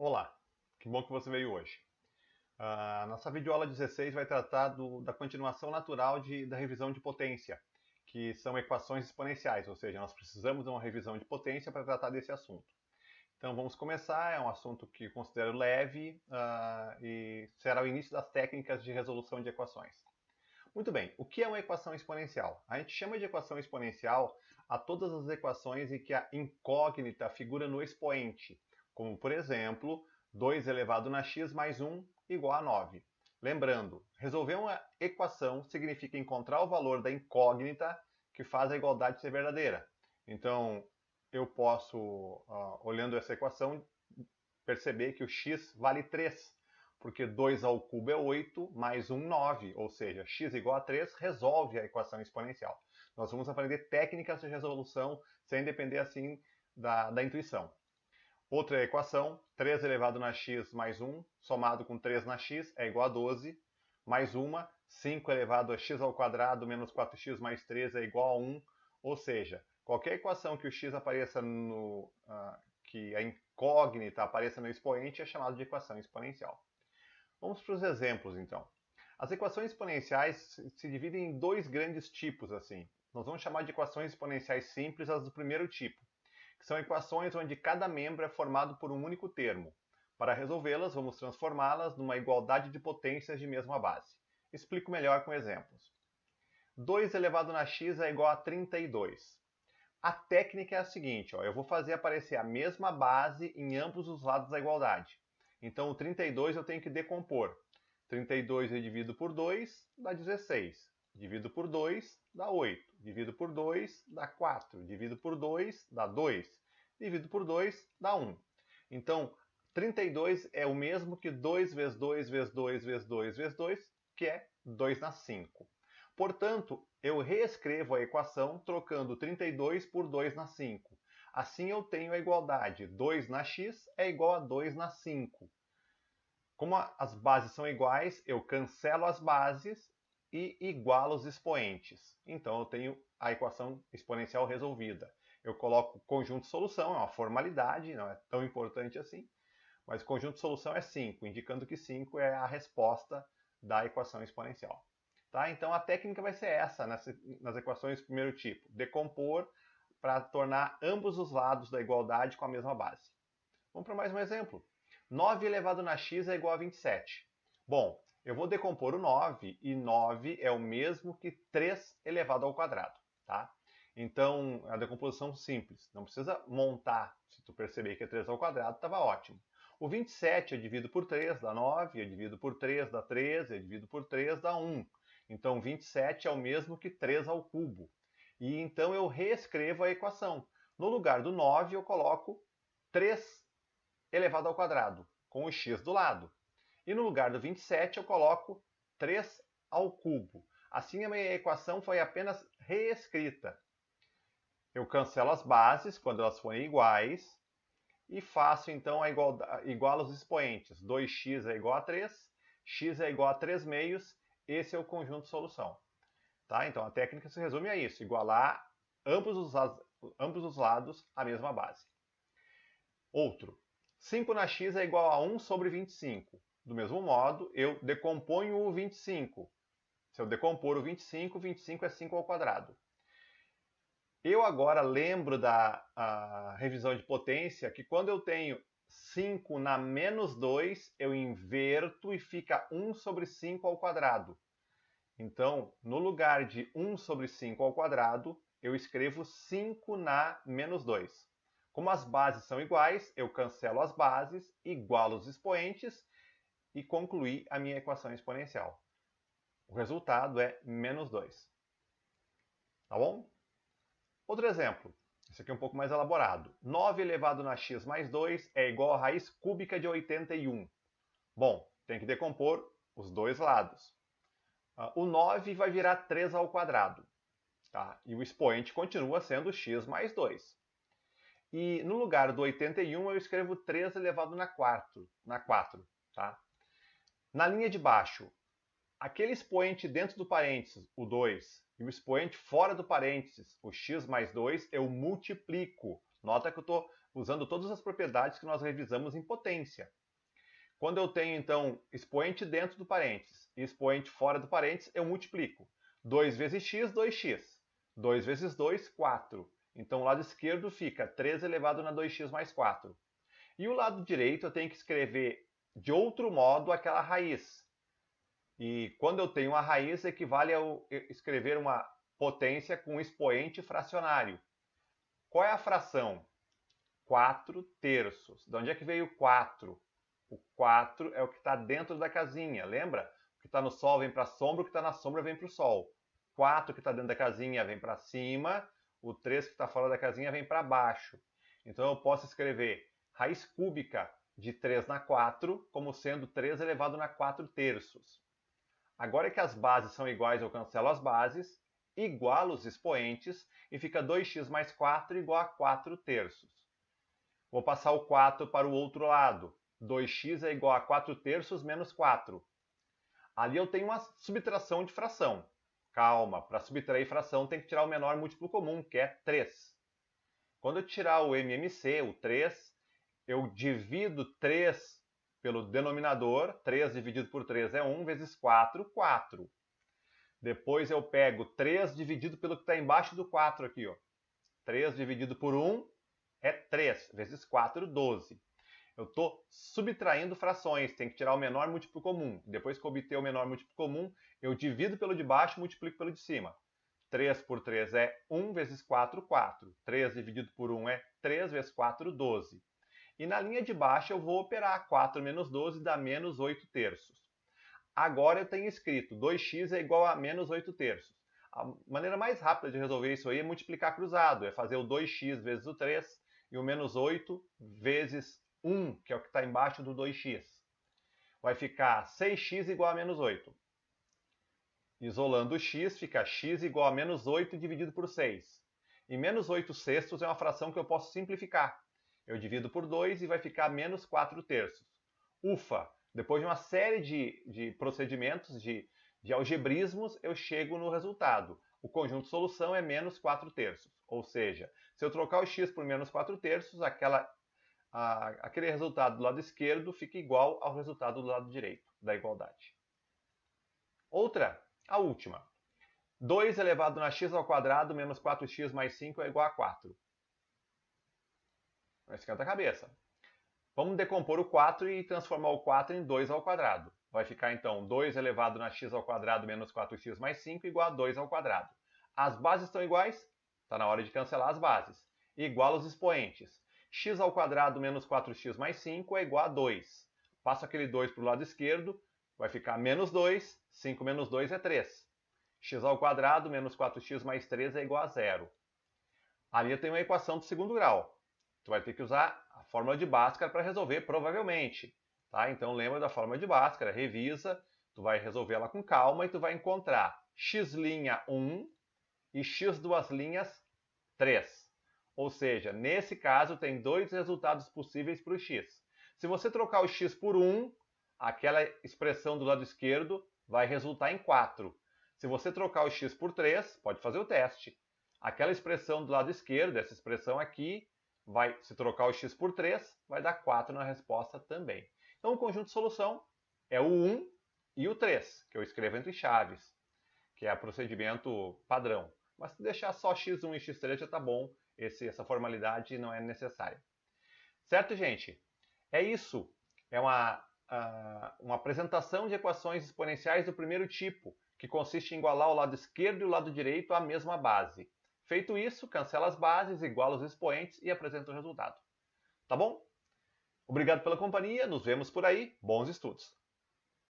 Olá, que bom que você veio hoje. A nossa videoaula 16 vai tratar da continuação natural da revisão de potência, que são equações exponenciais, ou seja, nós precisamos de uma revisão de potência para tratar desse assunto. Então vamos começar, é um assunto que considero leve e será o início das técnicas de resolução de equações. Muito bem, o que é uma equação exponencial? A gente chama de equação exponencial a todas as equações em que a incógnita figura no expoente, como por exemplo, 2 elevado na x mais 1 igual a 9. Lembrando, resolver uma equação significa encontrar o valor da incógnita que faz a igualdade ser verdadeira. Então, eu posso, olhando essa equação, perceber que o x vale 3, porque 2 ao cubo é 8, mais 1, 9, ou seja, x igual a 3 resolve a equação exponencial. Nós vamos aprender técnicas de resolução sem depender assim da intuição. Outra equação, 3 elevado na x mais 1, somado com 3 na x, é igual a 12, mais uma, 5 elevado a x ao quadrado menos 4x mais 3 é igual a 1, ou seja, qualquer equação que o x apareça que a incógnita apareça no expoente é chamado de equação exponencial. Vamos para os exemplos, então. As equações exponenciais se dividem em dois grandes tipos, assim. Nós vamos chamar de equações exponenciais simples as do primeiro tipo, que são equações onde cada membro é formado por um único termo. Para resolvê-las, vamos transformá-las numa igualdade de potências de mesma base. Explico melhor com exemplos. 2 elevado na x é igual a 32. A técnica é a seguinte, eu vou fazer aparecer a mesma base em ambos os lados da igualdade. Então, o 32 eu tenho que decompor. 32 eu divido por 2, dá 16. Divido por 2, dá 8. Divido por 2, dá 4. Divido por 2, dá 2. Divido por 2, dá 1. Então, 32 é o mesmo que 2 vezes 2 vezes 2 vezes 2 vezes 2, que é 2 na 5. Portanto, eu reescrevo a equação trocando 32 por 2 na 5. Assim eu tenho a igualdade 2 na x é igual a 2 na 5. Como as bases são iguais, eu cancelo as bases e igualo os expoentes. Então eu tenho a equação exponencial resolvida. Eu coloco conjunto de solução, é uma formalidade, não é tão importante assim, mas o conjunto de solução é 5, indicando que 5 é a resposta da equação exponencial. Tá? Então a técnica vai ser essa nas equações do primeiro tipo, decompor para tornar ambos os lados da igualdade com a mesma base. Vamos para mais um exemplo. 9 elevado na x é igual a 27. Bom, eu vou decompor o 9 e 9 é o mesmo que 3 elevado ao quadrado. Tá? Então, a decomposição simples, não precisa montar. Se tu perceber que é 3 ao quadrado, estava ótimo. O 27 eu divido por 3, dá 9, eu divido por 3, dá 13, eu divido por 3, dá 1. Então, 27 é o mesmo que 3 ao cubo. E então eu reescrevo a equação. No lugar do 9, eu coloco 3 elevado ao quadrado, com o x do lado. E no lugar do 27, eu coloco 3 ao cubo. Assim, a minha equação foi apenas reescrita. Eu cancelo as bases quando elas forem iguais e faço então igual os expoentes. 2x é igual a 3, x é igual a 3 meios, esse é o conjunto de solução. Tá? Então a técnica se resume a isso, igualar ambos os lados à mesma base. Outro, 5 na x é igual a 1 sobre 25. Do mesmo modo, eu decomponho o 25. Se eu decompor o 25, 25 é 5 ao quadrado. Eu agora lembro da revisão de potência que quando eu tenho 5 na menos 2, eu inverto e fica 1 sobre 5 ao quadrado. Então, no lugar de 1 sobre 5 ao quadrado, eu escrevo 5 na menos 2. Como as bases são iguais, eu cancelo as bases, igualo os expoentes e concluí a minha equação exponencial. O resultado é menos 2. Tá bom? Outro exemplo. Esse aqui é um pouco mais elaborado. 9 elevado na x mais 2 é igual a raiz cúbica de 81. Bom, tem que decompor os dois lados. O 9 vai virar 3 ao quadrado. Tá? E o expoente continua sendo x mais 2. E no lugar do 81 eu escrevo 3 elevado na 4. Tá? Na linha de baixo, aquele expoente dentro do parênteses, o 2, e o expoente fora do parênteses, o x mais 2, eu multiplico. Nota que eu estou usando todas as propriedades que nós revisamos em potência. Quando eu tenho, então, expoente dentro do parênteses e expoente fora do parênteses, eu multiplico. 2 vezes x, 2x. 2 vezes 2, 4. Então, o lado esquerdo fica 3 elevado a 2x mais 4. E o lado direito eu tenho que escrever de outro modo aquela raiz. E quando eu tenho uma raiz, equivale a eu escrever uma potência com expoente fracionário. Qual é a fração? 4 terços. De onde é que veio o 4? O 4 é o que está dentro da casinha, lembra? O que está no sol vem para a sombra, o que está na sombra vem para o sol. 4 que está dentro da casinha vem para cima, o 3 que está fora da casinha vem para baixo. Então eu posso escrever raiz cúbica de 3 na 4 como sendo 3 elevado na 4 terços. Agora que as bases são iguais, eu cancelo as bases, igualo os expoentes e fica 2x mais 4 igual a 4 terços. Vou passar o 4 para o outro lado. 2x é igual a 4 terços menos 4. Ali eu tenho uma subtração de fração. Calma, para subtrair fração tem que tirar o menor múltiplo comum, que é 3. Quando eu tirar o MMC, o 3, eu divido 3 pelo denominador. 3 dividido por 3 é 1, vezes 4, 4. Depois eu pego 3 dividido pelo que está embaixo do 4 aqui. Ó. 3 dividido por 1 é 3, vezes 4, 12. Eu estou subtraindo frações, tem que tirar o menor múltiplo comum. Depois que eu obter o menor múltiplo comum, eu divido pelo de baixo e multiplico pelo de cima. 3 por 3 é 1, vezes 4, 4. 3 dividido por 1 é 3, vezes 4, 12. E na linha de baixo eu vou operar. 4 menos 12 dá menos 8 terços. Agora eu tenho escrito 2x é igual a menos 8 terços. A maneira mais rápida de resolver isso aí é multiplicar cruzado. É fazer o 2x vezes o 3 e o menos 8 vezes 1, que é o que está embaixo do 2x. Vai ficar 6x igual a menos 8. Isolando o x, fica x igual a menos 8 dividido por 6. E menos 8 sextos é uma fração que eu posso simplificar. Eu divido por 2 e vai ficar menos 4 terços. Ufa! Depois de uma série de procedimentos, de algebrismos, eu chego no resultado. O conjunto de solução é menos 4 terços. Ou seja, se eu trocar o x por menos 4 terços, aquele resultado do lado esquerdo fica igual ao resultado do lado direito da igualdade. Outra, a última. 2 elevado a x ao quadrado menos 4x mais 5 é igual a 4. Não esquenta a cabeça. Vamos decompor o 4 e transformar o 4 em 2 ao quadrado. Vai ficar então 2 elevado a x ao quadrado menos 4x mais 5 igual a 2 ao quadrado. As bases estão iguais? Está na hora de cancelar as bases. Igual os expoentes. X ao quadrado menos 4x mais 5 é igual a 2. Passo aquele 2 para o lado esquerdo, vai ficar menos 2. 5 menos 2 é 3. X ao quadrado menos 4x mais 3 é igual a 0. Ali eu tenho uma equação do segundo grau. Tu vai ter que usar a fórmula de Bhaskara para resolver, provavelmente. Tá? Então lembra da fórmula de Bhaskara, revisa, tu vai resolver ela com calma e tu vai encontrar x' 1 e x 3. Ou seja, nesse caso tem dois resultados possíveis para o x. Se você trocar o x por 1, aquela expressão do lado esquerdo vai resultar em 4. Se você trocar o x por 3, pode fazer o teste. Aquela expressão do lado esquerdo, essa expressão aqui, se trocar o x por 3, vai dar 4 na resposta também. Então o conjunto de solução é o 1 e o 3, que eu escrevo entre chaves, que é o procedimento padrão. Mas se deixar só x1 e x3 já está bom, essa formalidade não é necessária. Certo, gente? É isso. É uma apresentação de equações exponenciais do primeiro tipo, que consiste em igualar o lado esquerdo e o lado direito à mesma base. Feito isso, cancela as bases, iguala os expoentes e apresenta o resultado. Tá bom? Obrigado pela companhia, nos vemos por aí. Bons estudos!